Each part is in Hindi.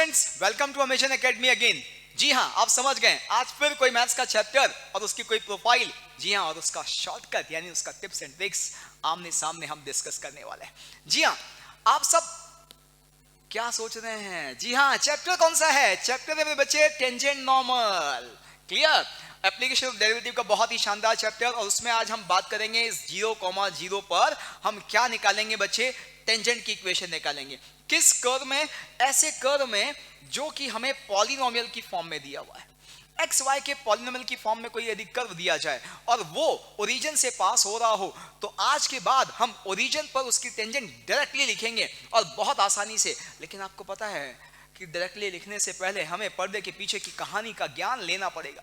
Students, welcome to Amazon Academy again. जी हाँ, आप समझ गए, आज फिर कोई मैथ्स का चैप्टर और उसकी कोई प्रोफाइल, जी हाँ, और उसका शॉर्टकट यानी उसका टिप्स एंड ट्रिक्स आमने सामने हम डिस्कस करने वाले हैं। जी हाँ, आप सब क्या सोच रहे हैं? जी हाँ, चैप्टर कौन सा है? चैप्टर है मेरे बच्चे tangent normal. Clear? Application of derivative का बहुत ही शानदार चैप्टर, और उसमें आज हम बात करेंगे इस 0,0 पर हम क्या निकालेंगे बच्चे? टेंजेंट की इक्वेशन निकालेंगे। किस कर्व में? ऐसे कर्व में जो कि हमें पॉलिनोमियल की फॉर्म में दिया हुआ है। एक्स वाई के पॉलिनोमियल की फॉर्म में कोई यदि कर्व दिया जाए और वो ओरिजिन से पास हो रहा हो, तो आज के बाद हम ओरिजिन पर उसकी टेंजेंट डायरेक्टली लिखेंगे और बहुत आसानी से। लेकिन आपको पता है कि डायरेक्टली लिखने से पहले हमें पर्दे के पीछे की कहानी का ज्ञान लेना पड़ेगा,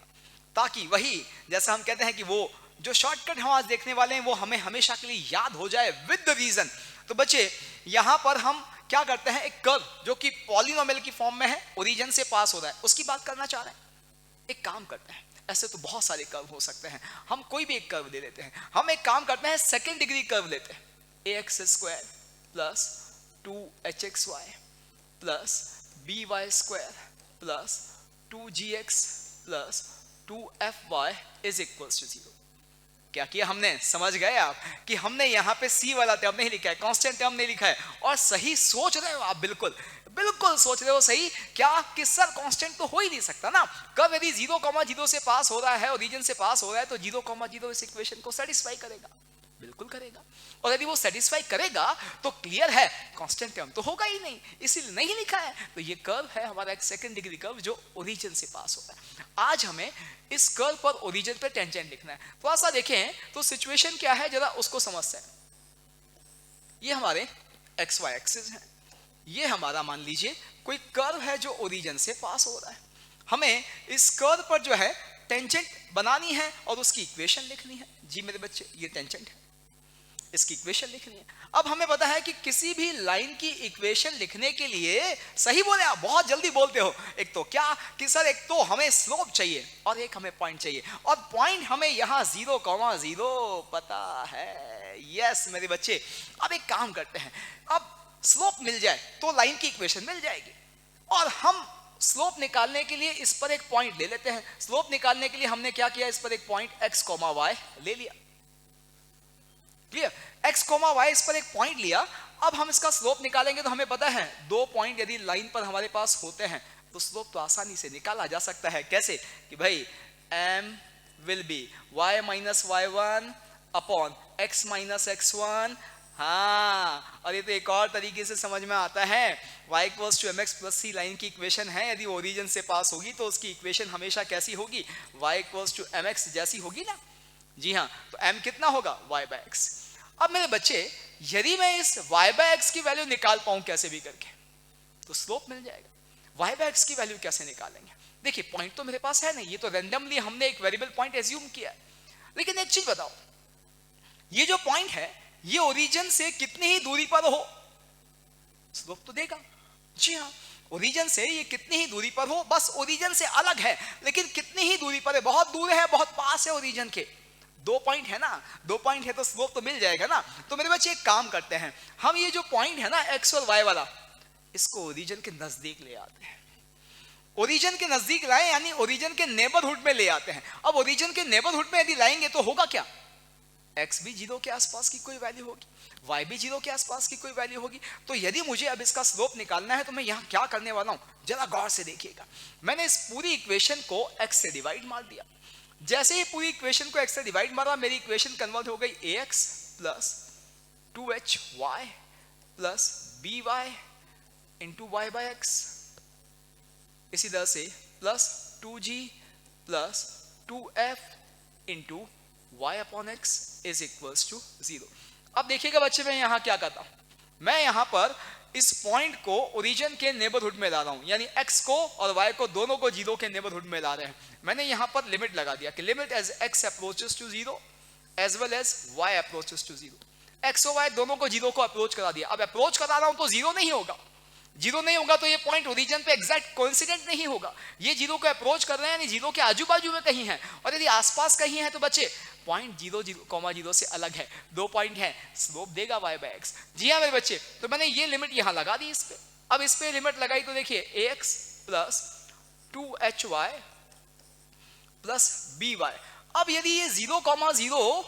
ताकि वही जैसा हम कहते हैं कि वो जो शॉर्टकट हम आज देखने वाले हैं वो हमें हमेशा के लिए याद हो जाए विद द रीजन। तो बच्चे, यहां पर हम क्या करते हैं? एक कर्व जो कि पॉलिनोमियल की फॉर्म में है, ओरिजिन से पास हो रहा है, उसकी बात करना चाह रहे हैं। एक काम करते हैं, ऐसे तो बहुत सारे कर्व हो सकते हैं, हम कोई भी एक कर्व ले लेते हैं। हम एक काम करते हैं, सेकंड डिग्री कर्व लेते हैं। ax² plus 2hxy plus by² plus 2gx plus 2fy is equals to 0। क्या किया हमने? समझ गए आप कि हमने यहाँ पे c वाला टर्म नहीं लिखा है, कांस्टेंट टर्म नहीं लिखा है। और सही सोच रहे हो आप, बिल्कुल बिल्कुल सोच रहे हो सही। क्या कि सर कांस्टेंट तो हो ही नहीं सकता ना। कब यदि 0,0 से पास हो रहा है, ओरिजिन से पास हो रहा है, तो 0,0 इस इक्वेशन को सेटिस्फाई करेगा, बिल्कुल करेगा। और यदि वो सेटिस्फाई करेगा तो क्लियर है कांस्टेंट टर्म तो होगा ही नहीं, इसीलिए नहीं लिखा है। तो ये कर्व है हमारा एक सेकंड डिग्री कर्व जो ओरिजिन से पास होता है। आज हमें इस कर्व पर ओरिजिन पे टेंजेंट लिखना है। थोड़ा सा देखें तो सिचुएशन क्या है, जरा उसको समझते हैं। ये हमारे एक्स वाई एक्सिस है, ये हमारा मान लीजिए कोई कर्व है जो ओरिजिन से पास हो रहा है। हमें इस कर्व पर जो है टेंजेंट बनानी है और उसकी इक्वेशन लिखनी है। जी मेरे बच्चे, ये टेंजेंट है, इसकी इक्वेशन लिखनी है। अब हमें पता है कि किसी भी लाइन की इक्वेशन लिखने के लिए, सही बोले आप, बहुत जल्दी बोलते हो, एक तो क्या कि सर एक तो हमें स्लोप चाहिए और एक हमें पॉइंट चाहिए, और पॉइंट हमें यहाँ 0,0 पता है। यस मेरे बच्चे, अब एक काम करते हैं, अब स्लोप मिल जाए तो लाइन की इक्वेशन मिल जाएगी, और हम स्लोप निकालने के लिए इस पर एक पॉइंट ले लेते हैं। स्लोप निकालने के लिए हमने क्या किया? इस पर एक पॉइंट x, y ले लिया। क्लियर? x, y इस पर एक पॉइंट लिया। अब हम इसका स्लोप निकालेंगे तो हमें पता है दो पॉइंट यदि लाइन पर हमारे पास होते हैं तो स्लोप तो आसानी से निकाला जा सकता है। कैसे? कि भाई m will be y minus y1 upon x minus x1। हाँ, और ये तो एक और तरीके से समझ में आता है। y equals to mx plus c line की इक्वेशन है, यदि ओरिजिन से पास होगी तो उसकी इक्वेशन हमेशा कैसी होगी? y इक्वल्स टू mx जैसी होगी ना। जी हाँ, तो m कितना होगा? y by x। अब मेरे बच्चे, यदि मैं इस y बाय x की वैल्यू निकाल पाऊं कैसे भी करके, तो स्लोप मिल जाएगा। y बाय x की वैल्यू कैसे निकालेंगे? देखिए, पॉइंट तो मेरे पास है नहीं, ये तो रैंडमली हमने एक वेरिएबल पॉइंट एज्यूम किया है। लेकिन एक चीज बताओ, ये जो पॉइंट है ये ओरिजिन से कितनी ही दूरी पर हो, स्लोप तो देगा। जी हाँ, ओरिजिन से ये कितनी ही दूरी पर हो, बस ओरिजिन से अलग है, लेकिन कितनी ही दूरी पर है, बहुत दूर है, बहुत पास है ओरिजिन के। दो पॉइंट है ना, दो पॉइंट है तो स्लोप तो मिल जाएगा ना। तो मेरे बच्चे एक काम करते हैं, हम ये जो पॉइंट है ना एक्स और वाई वाला, इसको ओरिजिन के नजदीक ले आते हैं। ओरिजिन के नजदीक लाए यानी ओरिजिन के नेबरहुड में ले आते हैं। अब ओरिजिन के नेबरहुड में यदि लाएंगे तो होगा क्या? x भी 0 के आसपास की कोई वैल्यू होगी, y भी 0 के आसपास की कोई वैल्यू होगी। तो यदि मुझे अब इसका स्लोप निकालना है तो मैं यहाँ क्या करने वाला हूँ, जरा गौर से देखिएगा। मैंने इस पूरी इक्वेशन को x से डिवाइड मार दिया। जैसे ही पूरी इक्वेशन को x से डिवाइड मारा, मेरी इक्वेशन कन्वर्ट हो गई ax plus 2hy plus by into y by x। इसी तरह से plus 2g plus 2f into y upon x is equals to 0। अब देखिएगा बच्चे, मैं यहां क्या करता हूं, मैं यहां पर इस पॉइंट को ओरिजिन के नेबरहुड में ला रहा हूं, यानी x को और y को दोनों को 0 के नेबरहुड में ला रहे हैं। मैंने यहां पर लिमिट लगा दिया कि limit as x approaches to 0 as well as y approaches to 0। x और y दोनों को 0 को अप्रोच करा दिया। अब अप्रोच करा रहा हूं तो 0 नहीं होगा, 0 नहीं होगा तो ये पॉइंट ओरिजिन पे एग्जैक्ट कोइंसिडेंट नहीं होगा। ये 0 को अप्रोच कर रहे हैं, यानी 0 के आजू बाजू में कहीं है, और यदि आसपास कहीं है तो बच्चे पॉइंट 0,0 से अलग है, दो पॉइंट है, स्लोप देगा y बाय x। जी हाँ मेरे बच्चे, तो मैंने ये लिमिट यहां लगा दी इस पे। अब इस पे लिमिट लगाई तो देखिए ax plus 2hy plus by। अब यदि ये 0,0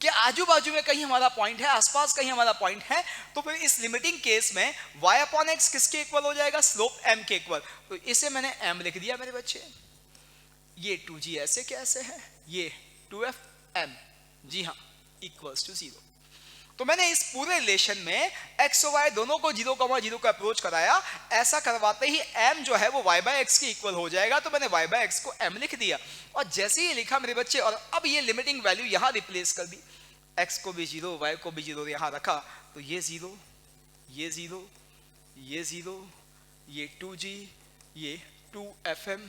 के आजू बाजू में कहीं हमारा पॉइंट है, आसपास कहीं हमारा पॉइंट है, तो फिर इस लिमिटिंग केस में y अपॉन x किसके इक्वल हो जाएगा? स्लोप m के इक्वल। तो इसे मैंने m लिख दिया मेरे बच्चे। ये 2g ऐसे कैसे है, ये 2fm, जी हाँ, इक्वल्स टू 0। तो मैंने इस पूरे रिलेशन में x और y दोनों को 0,0 का अप्रोच कराया। ऐसा करवाते ही m जो है वो y बाय x के इक्वल हो जाएगा, तो मैंने y बाय x को m लिख दिया। और जैसे ही लिखा मेरे बच्चे, और अब ये लिमिटिंग वैल्यू यहां रिप्लेस कर दी, x को भी 0, y को भी 0 यहां रखा, तो ये 0, ये 0, ये 0, ये 2g, ये 2fm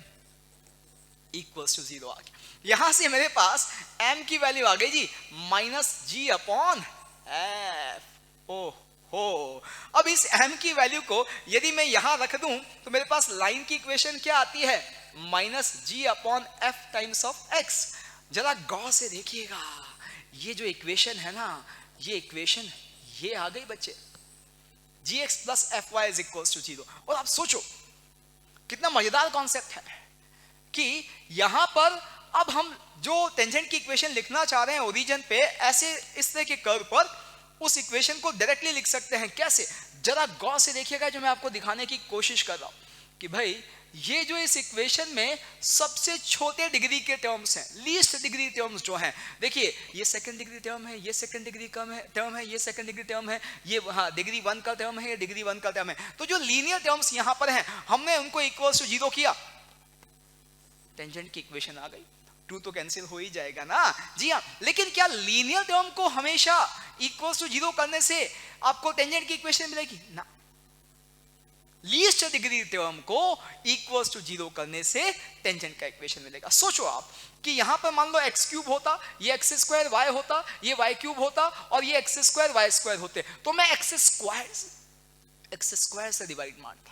इक्वल्स टू 0 आ गया। यहां से मेरे पास m की वैल्यू आ गई जी -g अपॉन f। ओ हो, अब इस m की वैल्यू को यदि मैं यहां रख दूं तो मेरे पास लाइन की इक्वेशन क्या आती है? -g upon f times of x। जरा गौर से देखिएगा, ये जो इक्वेशन है ना, ये इक्वेशन ये आ गई बच्चे, gx plus fy is equals to 0। और आप सोचो कितना मजेदार कॉन्सेप्ट है कि यहां पर अब हम जो टेंजेंट की इक्वेशन लिखना चाह रहे हैं ओरिजिन पे, ऐसे इस तरह के कर्व पर उस इक्वेशन को डायरेक्टली लिख सकते हैं। कैसे? जरा गौर से देखिएगा, जो मैं आपको दिखाने की कोशिश कर रहा हूं कि भाई ये जो इस इक्वेशन में सबसे छोटे डिग्री के टर्म्स हैं, लीस्ट डिग्री टर्म्स जो हैं, देखिए ये सेकंड डिग्री टर्म है, ये सेकंड डिग्री टर्म है, ये सेकंड डिग्री टर्म है, ये हाँ डिग्री 1 का टर्म है, ये डिग्री 1 का टर्म है। तो जो लीनियर टर्म्स यहां पर हैं, हमने उनको इक्वल्स टू 0 किया, टेंजेंट की इक्वेशन आ गई। 2 तो कैंसिल हो ही जाएगा ना, जी हाँ। लेकिन क्या लीनियर टर्म को हमेशा इक्वल्स टू 0 करने से आपको टेंजेंट की इक्वेशन मिलेगी? ना, लीस्ट डिग्री टर्म को इक्वल्स टू 0 करने से टेंजेंट का इक्वेशन मिलेगा। सोचो आप कि यहां पर मान लो x क्यूब होता, ये x स्क्वायर y होता, ये y क्यूब होता, और ये x स्क्वायर y स्क्वायर होते, तो मैं x स्क्वायर से डिवाइड मारता।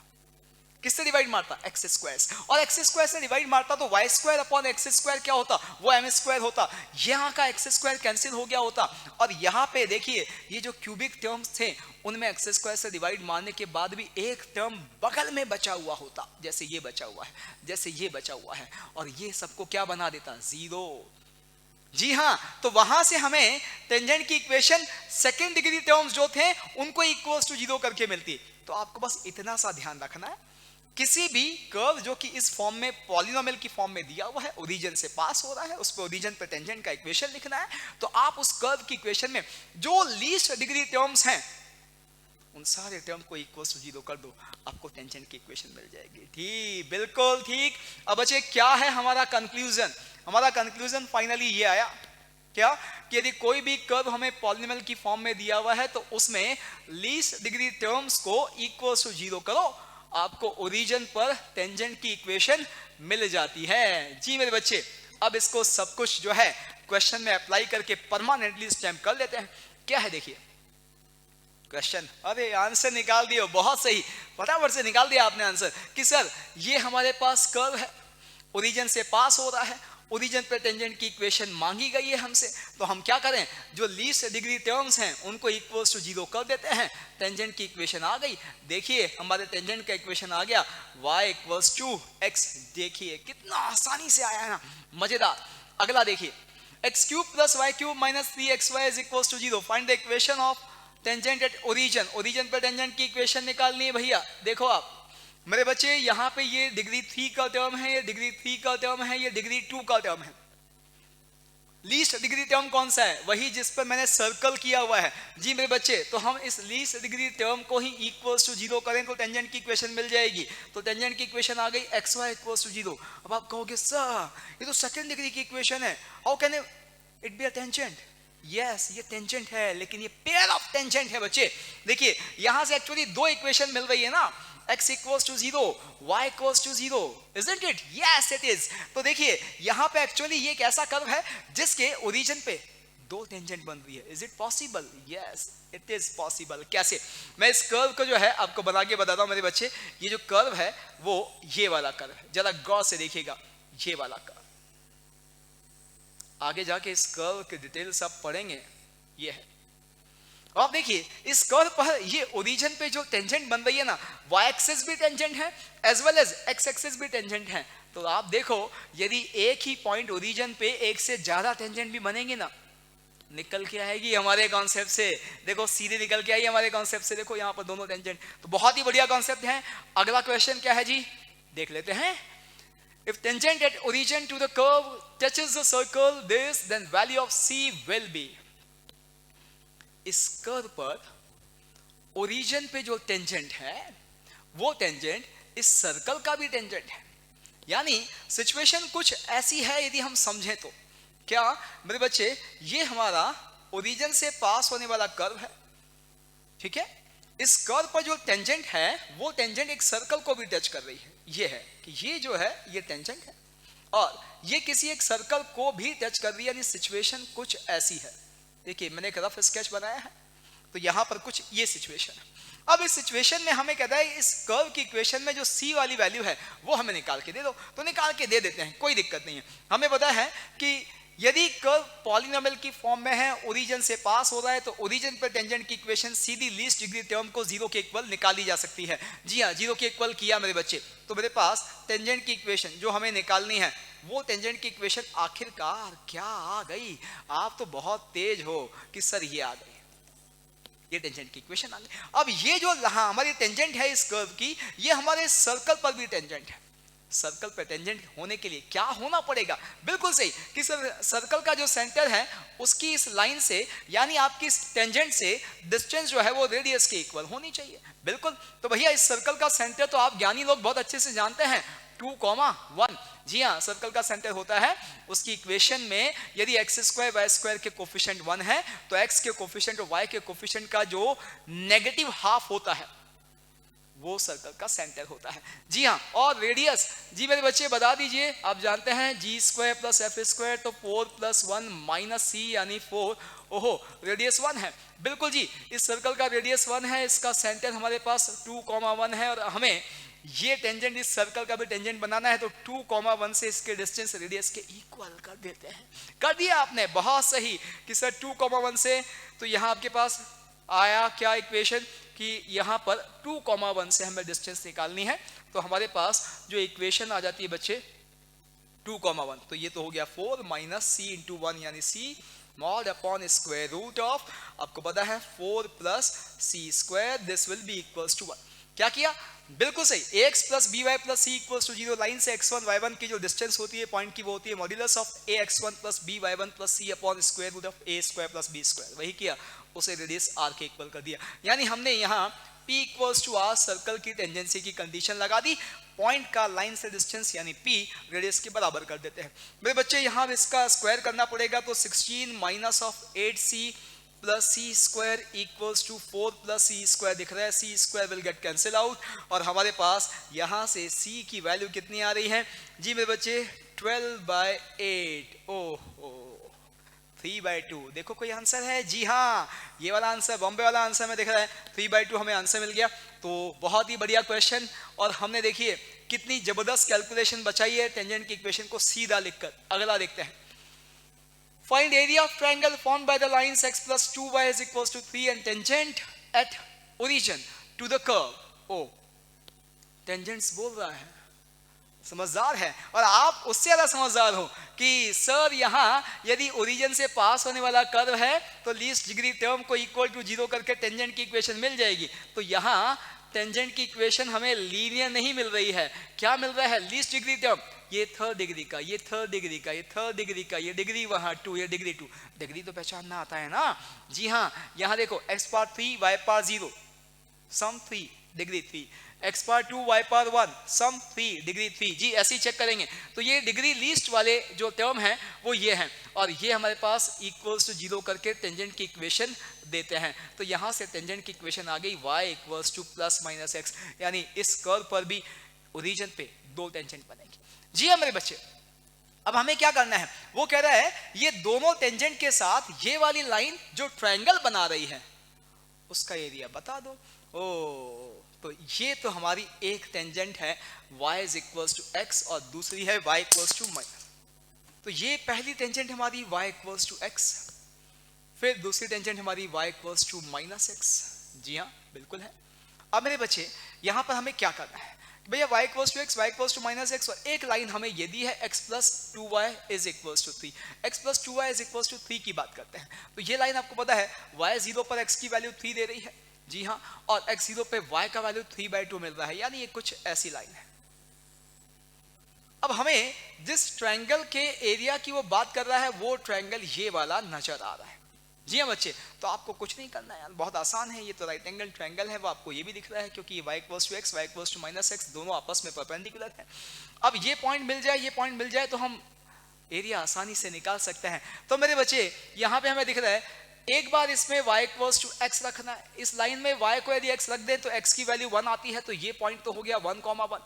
किससे डिवाइड मारता? x square. और x स्क्वायर से डिवाइड मारता तो y square upon x square क्या होता? वो m स्क्वायर होता। यहाँ का x स्क्वायर कैंसिल हो गया होता, और यहाँ पे देखिए ये जो क्यूबिक टर्म्स थे उनमें x स्क्वायर से डिवाइड मारने के बाद भी एक टर्म बगल में बचा हुआ होता, जैसे ये बचा हुआ है, जैसे ये बचा हुआ है, और ये सबको क्या बना देता? 0। जी हाँ, तो वहां से हमें टेंजेंट की इक्वेशन सेकेंड डिग्री टर्म्स जो थे उनको इक्वल्स टू 0 करके मिलती। तो आपको बस इतना सा ध्यान रखना है, किसी भी कर्व जो कि इस फॉर्म में पॉलिनोमियल की फॉर्म में दिया हुआ है, ओरिजिन से पास हो रहा है, उस पर ओरिजिन पे टेंजेंट का इक्वेशन लिखना है, तो आप उस कर्व की इक्वेशन में जो लीस्ट डिग्री टर्म्स हैं उन सारे टर्म को इक्वल टू 0 कर दो, आपको टेंजेंट की इक्वेशन मिल जाएगी। ठीक, बिल्कुल ठीक। अब बच्चे क्या है हमारा कंक्लूजन? हमारा कंक्लूजन फाइनली ये आया क्या कि यदि कोई भी कर्व हमें पॉलिनोमियल की फॉर्म में दिया हुआ है तो उसमें लीस्ट डिग्री टर्म्स को इक्वल टू 0 करो, आपको ओरिजिन पर टेंजेंट की इक्वेशन मिल जाती है। जी मेरे बच्चे, अब इसको सब कुछ जो है क्वेश्चन में अप्लाई करके परमानेंटली स्टैम्प कर लेते हैं। क्या है देखिए क्वेश्चन, अरे आंसर निकाल दियो, बहुत सही, फटाफट से निकाल दिया आपने आंसर कि सर ये हमारे पास कर्व है, ओरिजिन से पास हो रहा है, ओरिजिन पे टेंजेंट की इक्वेशन मांगी गई है हमसे, तो हम क्या करें, जो लीस्ट डिग्री टर्म्स हैं उनको इक्वल्स टू 0 कर देते हैं, टेंजेंट की इक्वेशन आ गई। देखिए हमारे टेंजेंट का इक्वेशन आ गया y इक्वल्स टू x। देखिए कितना आसानी से आया है ना, मजेदार। अगला देखिए x cube plus y cube minus 3xy is equals to 0, find the equation of tangent at origin. Origin पर टेंजेंट की इक्वेशन निकालनी है भैया। देखो आप मेरे बच्चे, यहाँ पे ये डिग्री 3 का टर्म है, ये डिग्री 3 का टर्म है, ये डिग्री 2 का टर्म है। लीस्ट डिग्री टर्म कौन सा है? वही जिस पर मैंने सर्कल किया हुआ है। जी मेरे बच्चे, तो हम इस लीस्ट डिग्री टर्म को ही इक्वल्स टू 0 करें तो टेंजेंट की इक्वेशन मिल जाएगी। तो टेंजेंट की इक्वेशन आ गई xy इक्वल्स टू 0। अब आप कहोगे सर ये तो सेकंड डिग्री की इक्वेशन है, how can it be a tangent? Yes, ये टेंजेंट है, लेकिन ये पेयर ऑफ टेंजेंट है बच्चे। देखिए यहां से एक्चुअली दो इक्वेशन मिल रही है ना, x equals to 0, y equals to 0, isn't it? Yes, it is. तो देखिए यहाँ पे एक्चुअली ये एक ऐसा कर्व है जिसके ओरिजिन पे दो टेंजेंट बन रही है। Is it possible? Yes, it is possible. कैसे? मैं इस कर्व को जो है आपको बना के बताता हूँ मेरे बच्चे। ये जो कर्व है वो ये वाला कर्व है, जरा गौर से देखिएगा, ये वाला कर्व। आगे जाके इस कर्व के डिटेल्स आप पढ़ेंगे, ये है। आप देखिए इस कर्व पर ये ओरिजिन पे जो टेंजेंट बन रही है ना, वाई एक्सिस भी टेंजेंट है as well as x axis भी टेंजेंट है। तो आप देखो यदि एक ही पॉइंट ओरिजिन पे एक से ज्यादा टेंजेंट भी बनेंगे ना, निकल के आएगी हमारे कॉन्सेप्ट से, देखो सीधे निकल के आई हमारे कॉन्सेप्ट से, देखो यहाँ पर दोनों टेंजेंट। तो बहुत ही बढ़िया कॉन्सेप्ट है। अगला क्वेश्चन क्या है जी, देख लेते हैं। If tangent at origin to the curve touches the circle this, then value of c will be। इस कर्व पर ओरिजिन पे जो टेंजेंट है वो टेंजेंट इस सर्कल का भी टेंजेंट है। यानी सिचुएशन कुछ ऐसी है यदि हम समझें तो, क्या मेरे बच्चे, ये हमारा ओरिजिन से पास होने वाला कर्व है, ठीक है। इस कर्व पर जो टेंजेंट है वो टेंजेंट एक सर्कल को भी टच कर रही है। ये है कि ये जो है ये टेंजेंट है और ये किसी एक सर्कल को भी टच कर रही है। यानी सिचुएशन कुछ ऐसी है। देखिए मैंने एक रफ स्केच बनाया है, तो यहां पर कुछ ये सिचुएशन है। अब इस सिचुएशन में हमें कहता है इस कर्व की इक्वेशन में जो c वाली वैल्यू है वो हमें निकाल के दे दो। तो निकाल के दे देते हैं, कोई दिक्कत नहीं है। हमें पता है कि यदि कर्व पॉलिनोमियल की फॉर्म में है, ओरिजिन से पास हो रहा है, तो ओरिजिन पर टेंजेंट की इक्वेशन सीधी लीस्ट डिग्री टर्म को जीरो के इक्वल निकाली जा सकती है। जी हाँ, जीरो के इक्वल किया मेरे बच्चे, तो मेरे पास टेंजेंट की इक्वेशन जो हमें निकालनी है वो टेंजेंट की इक्वेशन आखिरकार क्या आ गई। आप तो बहुत तेज हो कि सर ये आ गई, ये टेंजेंट की इक्वेशन आ गई। अब ये जो हमारी टेंजेंट है इस कर्व की, ये हमारे सर्कल पर भी टेंजेंट है। सर्कल पे टेंजेंट होने के लिए क्या होना पड़ेगा, बिल्कुल सही कि सर्कल का जो सेंटर है उसकी इस लाइन से, यानी आपकी इस टेंजेंट से डिस्टेंस जो है वो रेडियस के इक्वल होनी चाहिए। बिल्कुल, तो भैया इस सर्कल का सेंटर तो आप ज्ञानी लोग बहुत अच्छे से जानते हैं, 2,1। जी हाँ, सर्कल का सेंटर होता है, उसकी इक्वेशन में यदि एक्स स्क्वायर वाई स्क्वायर के कोफिशिएंट 1 है तो एक्स के कोफिशिएंट और वाई के कोफिशिएंट का जो नेगेटिव हाफ होता है वो सर्कल का सेंटर होता है। जी हाँ, और रेडियस, जी मेरे बच्चे बता दीजिए, आप जानते हैं जी स्क्वायर प्लस एफ स्क्वायर, तो 4 + 1 - c यानी 4। ओहो, रेडियस 1 है। बिल्कुल जी, इस सर्कल का रेडियस 1 है, इसका सेंटर हमारे पास 2,1 है और हमें ये टेंजेंट इस सर्कल का भी टेंजेंट बनाना है, तो 2,1 से इसके डिस्टेंस रेडियस के इक्वल कर देते हैं। कर दिया आपने, बहुत सही कि सर 2,1 से, तो यहाँ आपके पास आया क्या इक्वेशन कि यहाँ पर 2,1 से हमें डिस्टेंस निकालनी है। तो हमारे पास जो इक्वेशन आ जाती है बच्चे 2,1, तो ये तो हो गया 4 - c × 1 यानी c mod upon square root of, आपको पता है 4 + c square, this will be equals to 1। क्या किया, बिल्कुल सही, ax + by + c = 0। लाइन से x1 y1 की जो डिस्टेंस होती है पॉइंट की, वो होती है modulus of ax1 + by1 + c upon square root of a² + b²। वही किया, उसे रेडियस r के इक्वल कर दिया। यानी हमने यहाँ p = r सर्कल की टेंजेंसी की कंडीशन लगा दी, पॉइंट का लाइन से डिस्टेंस यानी p रेडियस के बराबर कर देते हैं। मेरे बच्चे यहाँ इसका स्क्वायर करना पड़ेगा, तो 16 - 8c + c² = 4 + c² दिख रहा है, c² will get cancel out और हमारे पास यहाँ से c की वैल्यू कितनी आ रही है जी मेरे बच्चे, 12/8। ओहो, 3/2। देखो कोई आंसर है, जी हाँ, ये वाला आंसर, बॉम्बे वाला आंसर में दिख रहा है, 3/2 हमें आंसर मिल गया। तो बहुत ही बढ़िया क्वेश्चन, और हमने देखिए कितनी जबरदस्त कैलकुलेशन बचाई है टेंजेंट की इक्वेशन को सीधा लिखकर। अगला देखते हैं, find area of triangle formed by the lines x + 2y = 3 and tangent at origin to the curve। ओ, टेंजेंट्स बोल रहा है, समझदार है, और आप उससे ज्यादा समझदार हो कि सर यहाँ यदि ओरिजिन से पास होने वाला कर्व है तो लीस्ट डिग्री टर्म को इक्वल टू 0 करके टेंजेंट की इक्वेशन मिल जाएगी। तो यहाँ टेंजेंट की इक्वेशन हमें लीनियर नहीं मिल रही है, क्या मिल रहा है, लीस्ट डिग्री टर्म। ये थर्ड डिग्री का, ये थर्ड डिग्री का, ये थर्ड डिग्री का, ये डिग्री वहाँ 2, ये डिग्री 2। डिग्री तो पहचानना आता है ना। जी हाँ, यहाँ देखो x⁻3 y⁻0 सम 3 डिग्री 3, x⁻2 y⁻1 सम 3 डिग्री 3। जी ऐसे ही चेक करेंगे, तो ये डिग्री लीस्ट वाले जो टर्म हैं वो ये हैं, और ये हमारे पास इक्वल्स टू 0 करके टेंजेंट की इक्वेशन देते हैं। तो यहाँ से टेंजेंट की इक्वेशन आ गई y = ±x, यानी इस कर्व पर भी ओरिजिन पे दो टेंजेंट बनेंगे। जी हाँ मेरे बच्चे, अब हमें क्या करना है, वो कह रहा है ये दोनों टेंजेंट के साथ ये वाली लाइन जो ट्रायंगल बना रही है उसका एरिया बता दो। ओ, तो ये तो हमारी एक टेंजेंट है y = x और दूसरी है y = -। तो ये पहली टेंजेंट हमारी y = x, फिर दूसरी टेंजेंट हमारी y equals to minus x, जी हाँ बिल्कुल है। अब मेरे बच्चे यहाँ पर हमें क्या करना है, भैया y equals to x, y equals to minus x, और एक लाइन हमें ये दी है x plus 2y is equals to 3, x plus 2y is equals to 3 की बात करते हैं। तो ये लाइन आपको पता है y 0 पर x की वैल्यू 3 दे रही है, जी हाँ, और x 0 पे y का वैल्यू 3/2 मिल रहा है, यानी ये कुछ ऐसी लाइन है। अब हमें जिस ट्रायंगल के एरिया की वो बात कर रहा है वो ट्रायंगल ये वाला नजर आ रहा है, जी हाँ बच्चे। तो आपको कुछ नहीं करना है यार, बहुत आसान है, ये तो राइट एंगल ट्रायंगल है, वो आपको ये भी दिख रहा है क्योंकि y equals to x, y equals to minus x दोनों आपस में परपेंडिकुलर है। अब ये पॉइंट मिल जाए, ये पॉइंट मिल जाए तो हम एरिया आसानी से निकाल सकते हैं। तो मेरे बच्चे यहाँ पे हमें दिख रहा है, एक बार इसमें y इक्वल्स टू एक्स रखना है, इस लाइन में y को यदि x रख दे तो x की वैल्यू 1 आती है, तो ये पॉइंट तो हो गया 1,1,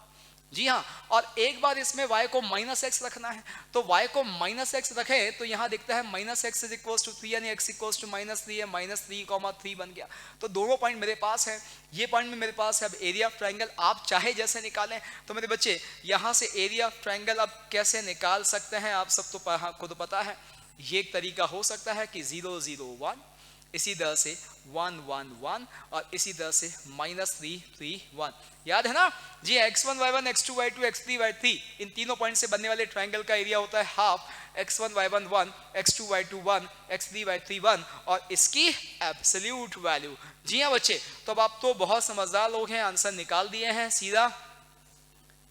जी हाँ। और एक बार इसमें y को माइनस एक्स रखना है, तो y को माइनस एक्स रखें तो यहाँ दिखता है minus x is equals to 3, यानी x इक्वल्स टू माइनस 3 है, माइनस 3,3 बन गया। तो दोनों पॉइंट मेरे पास है, ये पॉइंट में मेरे पास है। अब एरिया ऑफ ट्रायंगल आप चाहे जैसे निकालें। तो मेरे बच्चे यहाँ से एरिया ऑफ ट्रायंगल अब कैसे निकाल सकते हैं, आप सब तो खुद पता है। ये एक तरीका हो सकता है कि 0, 0, 1, इसी तरह से 1, 1, 1, और इसी तरह से माइनस 3, 3, 1, याद है ना जी। x1, y1, x2, y2, x3, y3 इन तीनों पॉइंट से बनने वाले ट्रायंगल का एरिया होता है half x1, y1, 1, x2, y2, 1, x3, y3, 1, और इसकी एब्सोल्यूट वैल्यू, जी हाँ बच्चे। तो अब आप तो बहुत समझदार लोग हैं, आंसर निकाल दिए हैं, सीधा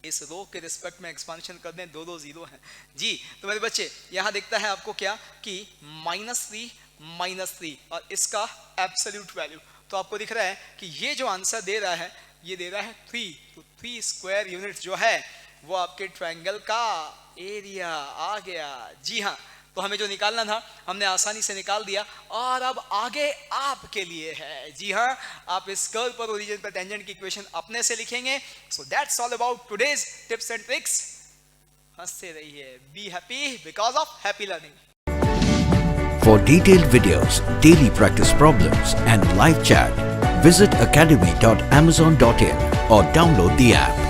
इस रो के रिस्पेक्ट में एक्सपांशन कर दें, 2, 2 0 हैं जी। तो मेरे बच्चे यहाँ दिखता है आपको क्या कि -3, -3 और इसका एब्सोल्यूट वैल्यू, तो आपको दिख रहा है कि ये जो आंसर दे रहा है ये दे रहा है 3, तो 3 स्क्वायर यूनिट जो है वो आपके ट्रायंगल का एरिया आ गया, जी हाँ। तो हमें जो निकालना था हमने आसानी से निकाल दिया, और अब आगे आपके लिए है, जी हाँ। आप इस कर्व पर ओरिजिन पर टेंजेंट की इक्वेशन अपने से लिखेंगे। So that's all about today's tips and tricks. हंसते रहिए, be happy because of happy learning. For detailed videos, daily practice problems and live chat, visit academy.amazon.in or download the app.